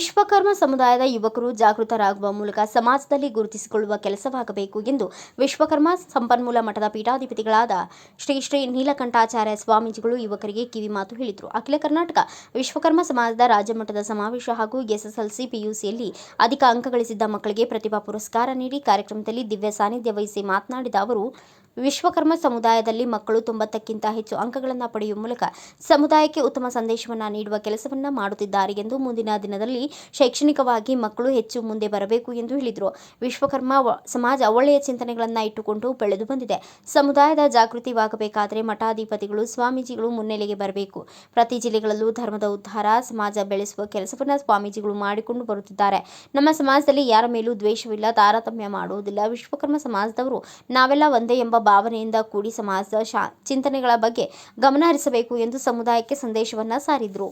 ವಿಶ್ವಕರ್ಮ ಸಮುದಾಯದ ಯುವಕರು ಜಾಗೃತರಾಗುವ ಮೂಲಕ ಸಮಾಜದಲ್ಲಿ ಗುರುತಿಸಿಕೊಳ್ಳುವ ಕೆಲಸವಾಗಬೇಕು ಎಂದು ವಿಶ್ವಕರ್ಮ ಸಂಪನ್ಮೂಲ ಮಠದ ಪೀಠಾಧಿಪತಿಗಳಾದ ಶ್ರೀ ಶ್ರೀ ನೀಲಕಂಠಾಚಾರ್ಯ ಸ್ವಾಮೀಜಿಗಳು ಯುವಕರಿಗೆ ಕಿವಿಮಾತು ಹೇಳಿದರು. ಅಖಿಲ ಕರ್ನಾಟಕ ವಿಶ್ವಕರ್ಮ ಸಮಾಜದ ರಾಜ್ಯಮಟ್ಟದ ಸಮಾವೇಶ ಹಾಗೂ ಎಸ್ಎಸ್ಎಲ್ಸಿ ಪಿಯುಸಿಯಲ್ಲಿ ಅಧಿಕ ಅಂಕ ಗಳಿಸಿದ್ದ ಮಕ್ಕಳಿಗೆ ಪ್ರತಿಭಾ ಪುರಸ್ಕಾರ ನೀಡಿ ಕಾರ್ಯಕ್ರಮದಲ್ಲಿ ದಿವ್ಯ ಸಾನ್ನಿಧ್ಯ ವಹಿಸಿ ಮಾತನಾಡಿದ ಅವರು, ವಿಶ್ವಕರ್ಮ ಸಮುದಾಯದಲ್ಲಿ ಮಕ್ಕಳು 90ಕ್ಕಿಂತ ಹೆಚ್ಚು ಅಂಕಗಳನ್ನು ಪಡೆಯುವ ಮೂಲಕ ಸಮುದಾಯಕ್ಕೆ ಉತ್ತಮ ಸಂದೇಶವನ್ನು ನೀಡುವ ಕೆಲಸವನ್ನು ಮಾಡುತ್ತಿದ್ದಾರೆ ಎಂದು ಮುಂದಿನ ದಿನದಲ್ಲಿ ಶೈಕ್ಷಣಿಕವಾಗಿ ಮಕ್ಕಳು ಹೆಚ್ಚು ಮುಂದೆ ಬರಬೇಕು ಎಂದು ಹೇಳಿದರು. ವಿಶ್ವಕರ್ಮ ಸಮಾಜ ಒಳ್ಳೆಯ ಚಿಂತನೆಗಳನ್ನು ಇಟ್ಟುಕೊಂಡು ಬೆಳೆದು ಬಂದಿದೆ. ಸಮುದಾಯದ ಜಾಗೃತಿವಾಗಬೇಕಾದರೆ ಮಠಾಧಿಪತಿಗಳು, ಸ್ವಾಮೀಜಿಗಳು ಮುನ್ನೆಲೆಗೆ ಬರಬೇಕು. ಪ್ರತಿ ಜಿಲ್ಲೆಗಳಲ್ಲೂ ಧರ್ಮದ ಉದ್ಧಾರ, ಸಮಾಜ ಬೆಳೆಸುವ ಕೆಲಸವನ್ನು ಸ್ವಾಮೀಜಿಗಳು ಮಾಡಿಕೊಂಡು ಬರುತ್ತಿದ್ದಾರೆ. ನಮ್ಮ ಸಮಾಜದಲ್ಲಿ ಯಾರ ಮೇಲೂ ದ್ವೇಷವಿಲ್ಲ, ತಾರತಮ್ಯ ಮಾಡುವುದಿಲ್ಲ. ವಿಶ್ವಕರ್ಮ ಸಮಾಜದವರು ನಾವೆಲ್ಲ ಒಂದೇ ಎಂಬ ಭಾವನೆಯಿಂದ ಕೂಡಿ ಸಮಾಜದ ಚಿಂತನೆಗಳ ಬಗ್ಗೆ ಗಮನ ಹರಿಸಬೇಕು ಎಂದು ಸಮುದಾಯಕ್ಕೆ ಸಂದೇಶವನ್ನು ಸಾರಿದರು.